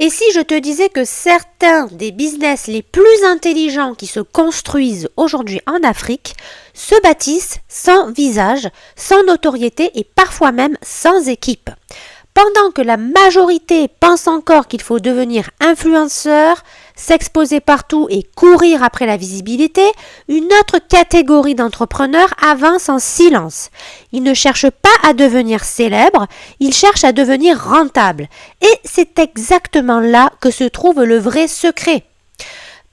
Et si je te disais que certains des business les plus intelligents qui se construisent aujourd'hui en Afrique se bâtissent sans visage, sans notoriété et parfois même sans équipe. Pendant que la majorité pense encore qu'il faut devenir influenceur, s'exposer partout et courir après la visibilité, une autre catégorie d'entrepreneurs avance en silence. Ils ne cherchent pas à devenir célèbres, ils cherchent à devenir rentables. Et c'est exactement là que se trouve le vrai secret.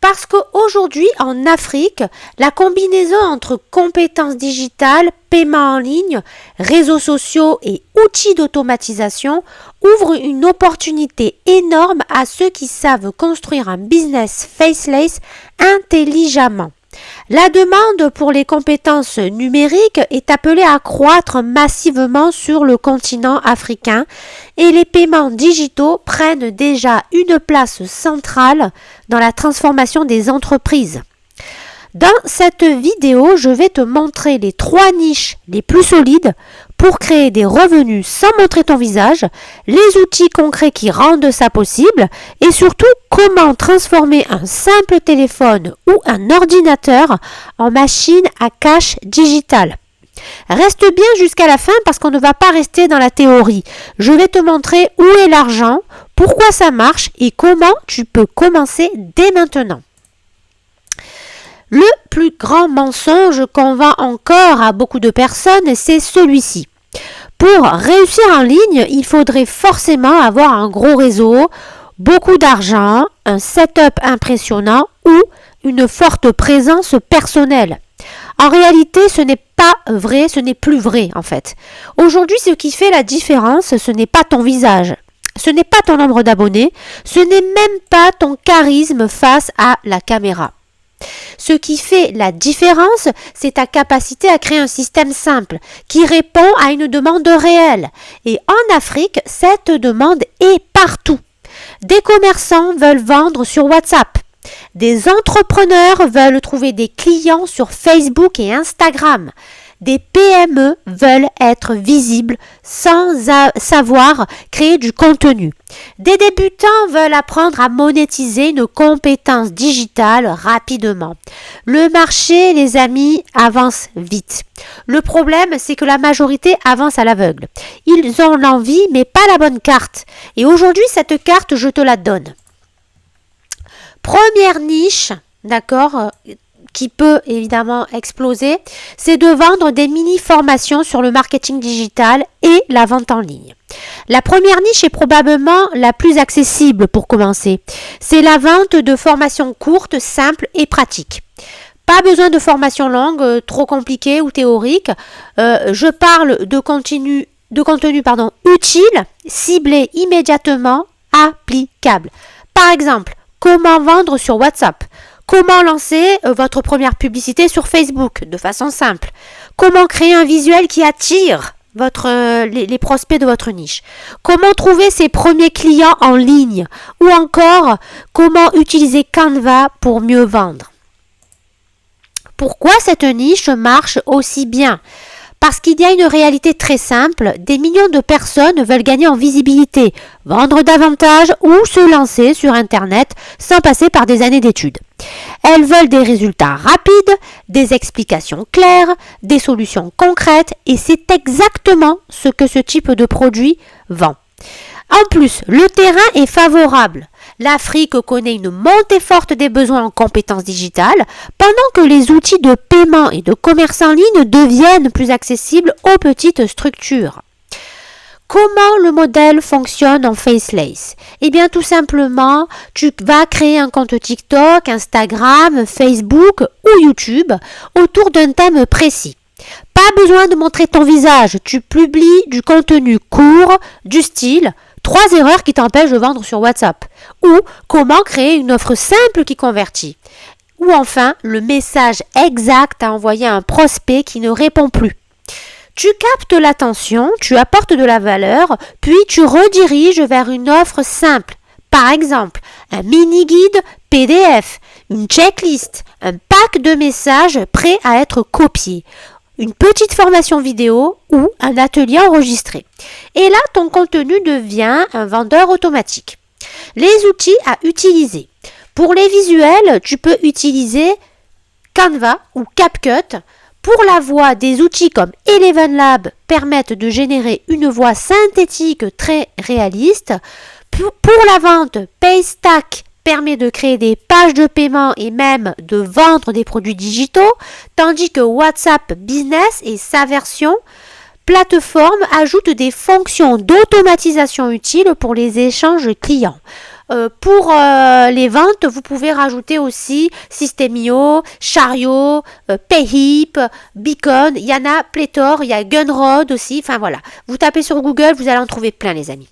Parce qu'aujourd'hui, en Afrique, la combinaison entre compétences digitales, paiement en ligne, réseaux sociaux et outils d'automatisation ouvre une opportunité énorme à ceux qui savent construire un business faceless intelligemment. La demande pour les compétences numériques est appelée à croître massivement sur le continent africain et les paiements digitaux prennent déjà une place centrale dans la transformation des entreprises. Dans cette vidéo, je vais te montrer les 3 niches les plus solides pour créer des revenus sans montrer ton visage, les outils concrets qui rendent ça possible et surtout comment transformer un simple téléphone ou un ordinateur en machine à cash digitale. Reste bien jusqu'à la fin parce qu'on ne va pas rester dans la théorie. Je vais te montrer où est l'argent, pourquoi ça marche et comment tu peux commencer dès maintenant. Le plus grand mensonge qu'on vend encore à beaucoup de personnes, c'est celui-ci. Pour réussir en ligne, il faudrait forcément avoir un gros réseau, beaucoup d'argent, un setup impressionnant ou une forte présence personnelle. En réalité, ce n'est pas vrai, ce n'est plus vrai en fait. Aujourd'hui, ce qui fait la différence, ce n'est pas ton visage, ce n'est pas ton nombre d'abonnés, ce n'est même pas ton charisme face à la caméra. Ce qui fait la différence, c'est ta capacité à créer un système simple qui répond à une demande réelle. Et en Afrique, cette demande est partout. Des commerçants veulent vendre sur WhatsApp. Des entrepreneurs veulent trouver des clients sur Facebook et Instagram. Des PME veulent être visibles sans savoir créer du contenu. Des débutants veulent apprendre à monétiser une compétence digitale rapidement. Le marché, les amis, avance vite. Le problème, c'est que la majorité avance à l'aveugle. Ils ont l'envie, mais pas la bonne carte. Et aujourd'hui, cette carte, je te la donne. Première niche, d'accord, qui peut évidemment exploser, c'est de vendre des mini-formations sur le marketing digital et la vente en ligne. La première niche est probablement la plus accessible pour commencer. C'est la vente de formations courtes, simples et pratiques. Pas besoin de formations longues, trop compliquées ou théoriques. Je parle de contenu utile, ciblé immédiatement, applicable. Par exemple, comment vendre sur WhatsApp? Comment lancer votre première publicité sur Facebook de façon simple? Comment créer un visuel qui attire les prospects de votre niche? Comment trouver ses premiers clients en ligne? Ou encore, comment utiliser Canva pour mieux vendre? Pourquoi cette niche marche aussi bien? Parce qu'il y a une réalité très simple, des millions de personnes veulent gagner en visibilité, vendre davantage ou se lancer sur Internet sans passer par des années d'études. Elles veulent des résultats rapides, des explications claires, des solutions concrètes et c'est exactement ce que ce type de produit vend. En plus, le terrain est favorable. L'Afrique connaît une montée forte des besoins en compétences digitales, pendant que les outils de paiement et de commerce en ligne deviennent plus accessibles aux petites structures. Comment le modèle fonctionne en faceless? Eh bien, tout simplement, tu vas créer un compte TikTok, Instagram, Facebook ou YouTube autour d'un thème précis. Pas besoin de montrer ton visage, tu publies du contenu court, du style 3 erreurs qui t'empêchent de vendre sur WhatsApp ou comment créer une offre simple qui convertit. Ou enfin, le message exact à envoyer à un prospect qui ne répond plus. Tu captes l'attention, tu apportes de la valeur, puis tu rediriges vers une offre simple. Par exemple, un mini-guide PDF, une checklist, un pack de messages prêts à être copiés, une petite formation vidéo ou un atelier enregistré. Et là, ton contenu devient un vendeur automatique. Les outils à utiliser. Pour les visuels, tu peux utiliser Canva ou CapCut. Pour la voix, des outils comme ElevenLab permettent de générer une voix synthétique très réaliste. Pour la vente, Paystack permet de créer des pages de paiement et même de vendre des produits digitaux, tandis que WhatsApp Business et sa version plateforme ajoute des fonctions d'automatisation utiles pour les échanges clients. Pour les ventes, vous pouvez rajouter aussi System.io, Chariot, Payhip, Beacon, il y en a pléthore, il y a Gunrod aussi, enfin voilà. Vous tapez sur Google, vous allez en trouver plein les amis.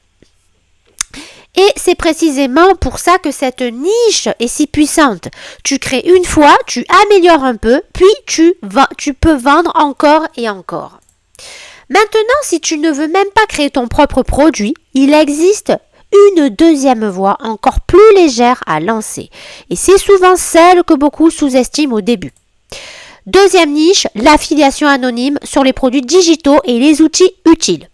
Et c'est précisément pour ça que cette niche est si puissante. Tu crées une fois, tu améliores un peu, puis tu peux vendre encore et encore. Maintenant, si tu ne veux même pas créer ton propre produit, il existe une deuxième voie encore plus légère à lancer. Et c'est souvent celle que beaucoup sous-estiment au début. Deuxième niche, l'affiliation anonyme sur les produits digitaux et les outils utiles.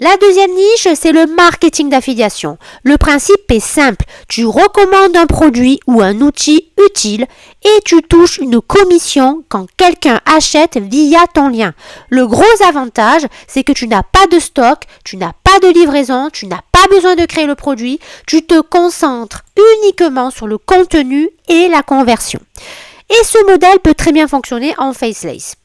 La deuxième niche, c'est le marketing d'affiliation. Le principe est simple. Tu recommandes un produit ou un outil utile et tu touches une commission quand quelqu'un achète via ton lien. Le gros avantage, c'est que tu n'as pas de stock, tu n'as pas de livraison, tu n'as pas besoin de créer le produit. Tu te concentres uniquement sur le contenu et la conversion. Et ce modèle peut très bien fonctionner en faceless.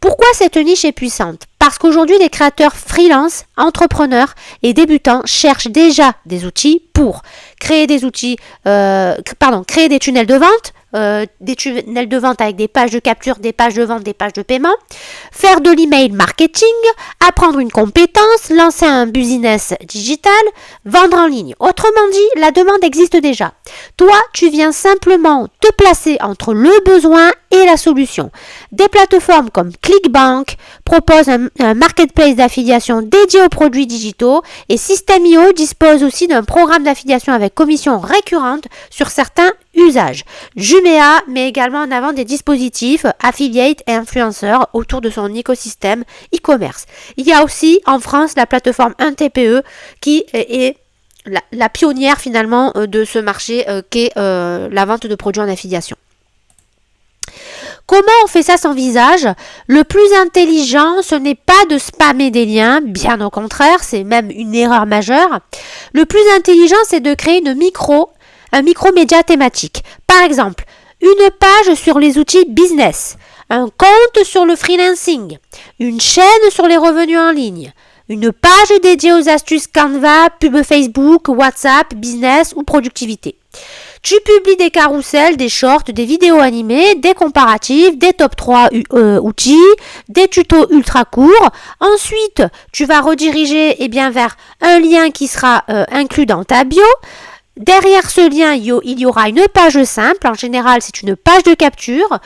Pourquoi cette niche est puissante? Parce qu'aujourd'hui, les créateurs freelance, entrepreneurs et débutants cherchent déjà des outils pour créer des créer des tunnels de vente, avec des pages de capture, des pages de vente, des pages de paiement, faire de l'email marketing, apprendre une compétence, lancer un business digital, vendre en ligne. Autrement dit, la demande existe déjà. Toi, tu viens simplement te placer entre le besoin et la solution. Des plateformes comme ClickBank proposent un marketplace d'affiliation dédié aux produits digitaux et System.io dispose aussi d'un programme d'affiliation avec commission récurrente sur certains usages. Jumia met également en avant des dispositifs affiliate et influenceurs autour de son écosystème e-commerce. Il y a aussi en France la plateforme 1TPE qui est la pionnière finalement de ce marché qu'est la vente de produits en affiliation. Comment on fait ça sans visage? Le plus intelligent, ce n'est pas de spammer des liens, bien au contraire, c'est même une erreur majeure. Le plus intelligent, c'est de créer un micro-média thématique. Par exemple, une page sur les outils business, un compte sur le freelancing, une chaîne sur les revenus en ligne, une page dédiée aux astuces Canva, pub Facebook, WhatsApp, business ou productivité. Tu publies des carousels, des shorts, des vidéos animées, des comparatifs, des top 3 outils, des tutos ultra courts. Ensuite, tu vas rediriger vers un lien qui sera inclus dans ta bio. Derrière ce lien, il y aura une page simple. En général, c'est une page de capture.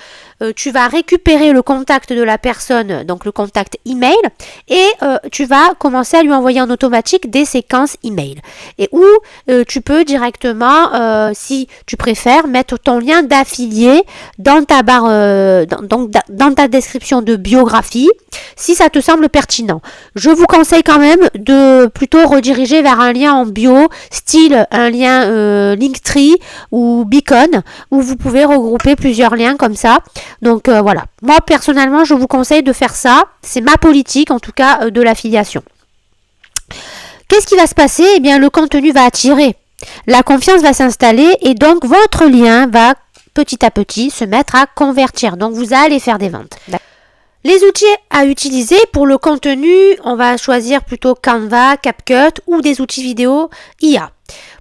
Tu vas récupérer le contact de la personne, donc le contact email, et tu vas commencer à lui envoyer en automatique des séquences email. Et où tu peux directement, si tu préfères, mettre ton lien d'affilié dans ta barre, dans ta description de biographie, si ça te semble pertinent. Je vous conseille quand même de plutôt rediriger vers un lien en bio, style un lien Linktree ou Beacon, où vous pouvez regrouper plusieurs liens comme ça. Donc voilà, moi personnellement je vous conseille de faire ça, c'est ma politique en tout cas de l'affiliation. Qu'est-ce qui va se passer? Eh bien le contenu va attirer, la confiance va s'installer et donc votre lien va petit à petit se mettre à convertir, donc vous allez faire des ventes. Les outils à utiliser pour le contenu, on va choisir plutôt Canva, CapCut ou des outils vidéo IA.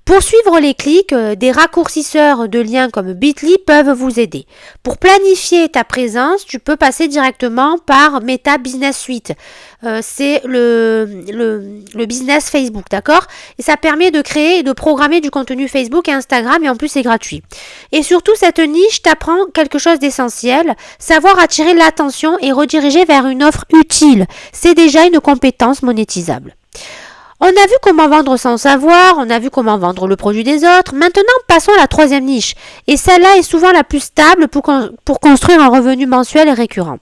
Pour suivre les clics, des raccourcisseurs de liens comme Bitly peuvent vous aider. Pour planifier ta présence, tu peux passer directement par Meta Business Suite. C'est le business Facebook, d'accord? Et ça permet de créer et de programmer du contenu Facebook et Instagram et en plus c'est gratuit. Et surtout, cette niche t'apprend quelque chose d'essentiel, savoir attirer l'attention et rediriger vers une offre utile. C'est déjà une compétence monétisable. On a vu comment vendre sans savoir, on a vu comment vendre le produit des autres. Maintenant, passons à la troisième niche. Et celle-là est souvent la plus stable pour construire un revenu mensuel et récurrent.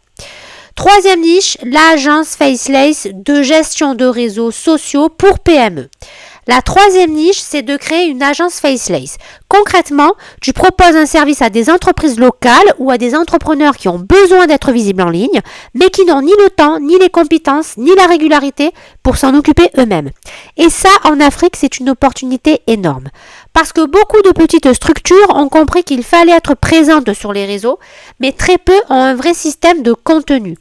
Troisième niche, l'agence faceless de gestion de réseaux sociaux pour PME. La troisième niche, c'est de créer une agence Faceless. Concrètement, tu proposes un service à des entreprises locales ou à des entrepreneurs qui ont besoin d'être visibles en ligne, mais qui n'ont ni le temps, ni les compétences, ni la régularité pour s'en occuper eux-mêmes. Et ça, en Afrique, c'est une opportunité énorme. Parce que beaucoup de petites structures ont compris qu'il fallait être présentes sur les réseaux, mais très peu ont un vrai système de contenu.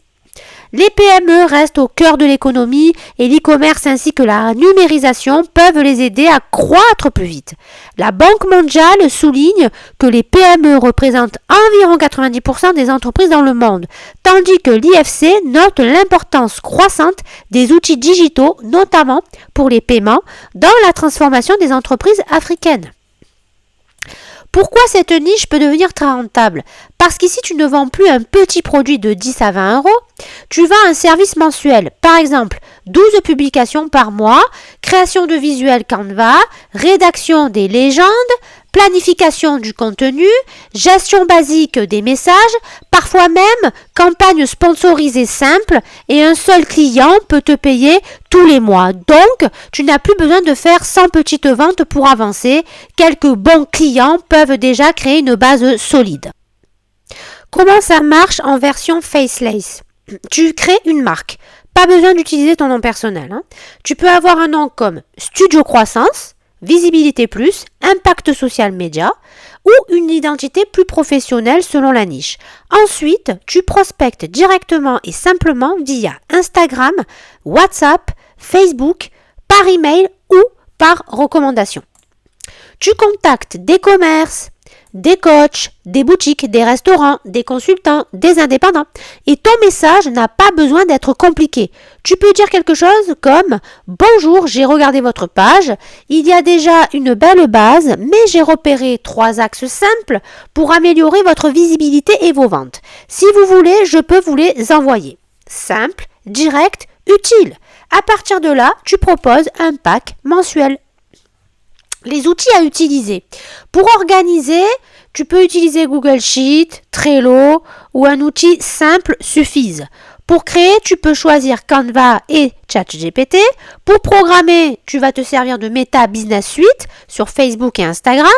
Les PME restent au cœur de l'économie et l'e-commerce ainsi que la numérisation peuvent les aider à croître plus vite. La Banque mondiale souligne que les PME représentent environ 90% des entreprises dans le monde, tandis que l'IFC note l'importance croissante des outils digitaux, notamment pour les paiements, dans la transformation des entreprises africaines. Pourquoi cette niche peut devenir très rentable? Parce qu'ici, tu ne vends plus un petit produit de 10 à 20 euros, tu vends un service mensuel. Par exemple, 12 publications par mois, création de visuels Canva, rédaction des légendes, planification du contenu, gestion basique des messages, parfois même campagne sponsorisée simple et un seul client peut te payer tous les mois. Donc, tu n'as plus besoin de faire 100 petites ventes pour avancer. Quelques bons clients peuvent déjà créer une base solide. Comment ça marche en version Faceless? Tu crées une marque. Pas besoin d'utiliser ton nom personnel. Tu peux avoir un nom comme Studio Croissance, Visibilité Plus, Impact Social Média ou une identité plus professionnelle selon la niche. Ensuite, tu prospectes directement et simplement via Instagram, WhatsApp, Facebook, par email ou par recommandation. Tu contactes des commerces, des coachs, des boutiques, des restaurants, des consultants, des indépendants. Et ton message n'a pas besoin d'être compliqué. Tu peux dire quelque chose comme « Bonjour, j'ai regardé votre page. Il y a déjà une belle base, mais j'ai repéré 3 axes simples pour améliorer votre visibilité et vos ventes. Si vous voulez, je peux vous les envoyer. » Simple, direct, utile. À partir de là, tu proposes un pack mensuel. Les outils à utiliser. Pour organiser, tu peux utiliser Google Sheets, Trello ou un outil simple suffise. Pour créer, tu peux choisir Canva et ChatGPT. Pour programmer, tu vas te servir de Meta Business Suite sur Facebook et Instagram.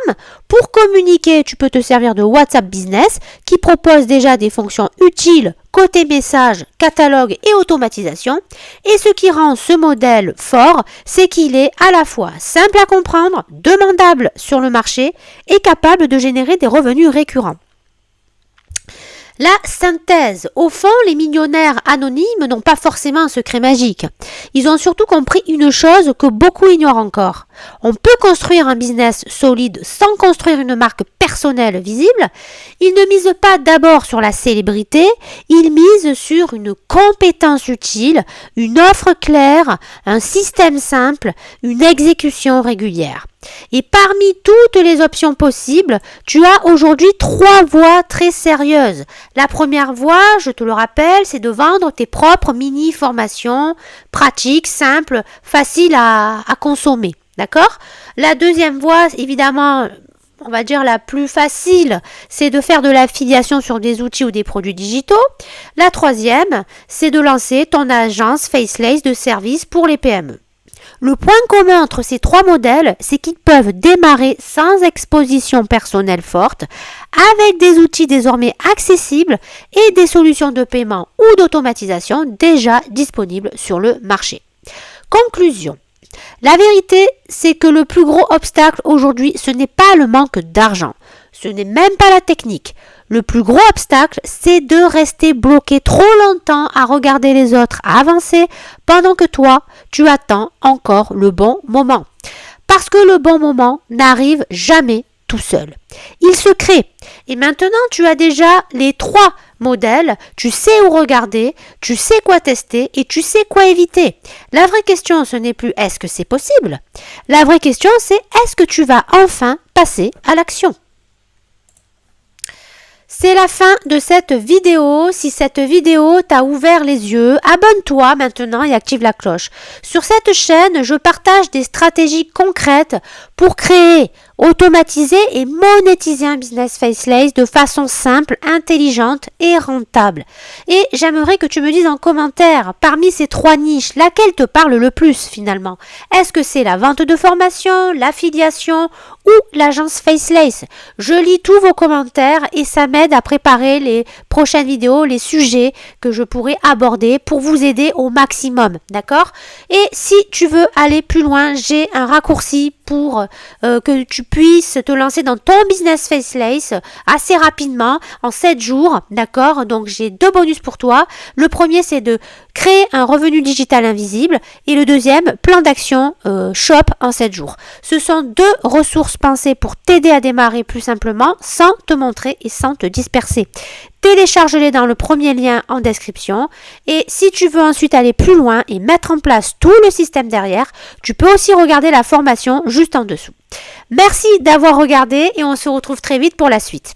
Pour communiquer, tu peux te servir de WhatsApp Business qui propose déjà des fonctions utiles côté message, catalogue et automatisation. Et ce qui rend ce modèle fort, c'est qu'il est à la fois simple à comprendre, demandable sur le marché et capable de générer des revenus récurrents. La synthèse. Au fond, les millionnaires anonymes n'ont pas forcément un secret magique. Ils ont surtout compris une chose que beaucoup ignorent encore. On peut construire un business solide sans construire une marque personnelle visible. Ils ne misent pas d'abord sur la célébrité, ils misent sur une compétence utile, une offre claire, un système simple, une exécution régulière. Et parmi toutes les options possibles, tu as aujourd'hui 3 voies très sérieuses. La première voie, je te le rappelle, c'est de vendre tes propres mini-formations pratiques, simples, faciles à consommer. D'accord? La deuxième voie, évidemment, on va dire la plus facile, c'est de faire de l'affiliation sur des outils ou des produits digitaux. La troisième, c'est de lancer ton agence Faceless de services pour les PME. Le point commun entre ces 3 modèles, c'est qu'ils peuvent démarrer sans exposition personnelle forte, avec des outils désormais accessibles et des solutions de paiement ou d'automatisation déjà disponibles sur le marché. Conclusion. La vérité, c'est que le plus gros obstacle aujourd'hui, ce n'est pas le manque d'argent, ce n'est même pas la technique. Le plus gros obstacle, c'est de rester bloqué trop longtemps à regarder les autres avancer pendant que toi, tu attends encore le bon moment. Parce que le bon moment n'arrive jamais tout seul. Il se crée. Et maintenant, tu as déjà les 3 modèles, tu sais où regarder, tu sais quoi tester et tu sais quoi éviter. La vraie question, ce n'est plus est-ce que c'est possible? La vraie question, c'est est-ce que tu vas enfin passer à l'action? C'est la fin de cette vidéo. Si cette vidéo t'a ouvert les yeux, abonne-toi maintenant et active la cloche. Sur cette chaîne, je partage des stratégies concrètes pour créer automatiser et monétiser un business Faceless de façon simple, intelligente et rentable. Et j'aimerais que tu me dises en commentaire, parmi ces 3 niches, laquelle te parle le plus finalement? Est-ce que c'est la vente de formation, l'affiliation ou l'agence Faceless? Je lis tous vos commentaires et ça m'aide à préparer les prochaines vidéos, les sujets que je pourrai aborder pour vous aider au maximum, d'accord? Et si tu veux aller plus loin, j'ai un raccourci pour que tu puisses te lancer dans ton business Faceless assez rapidement, en 7 jours, d'accord? Donc j'ai 2 bonus pour toi. Le premier, c'est de créer un revenu digital invisible et le deuxième, plan d'action shop en 7 jours. Ce sont 2 ressources pensées pour t'aider à démarrer plus simplement sans te montrer et sans te disperser. Télécharge-les dans le premier lien en description et si tu veux ensuite aller plus loin et mettre en place tout le système derrière, tu peux aussi regarder la formation juste en dessous. Merci d'avoir regardé et on se retrouve très vite pour la suite.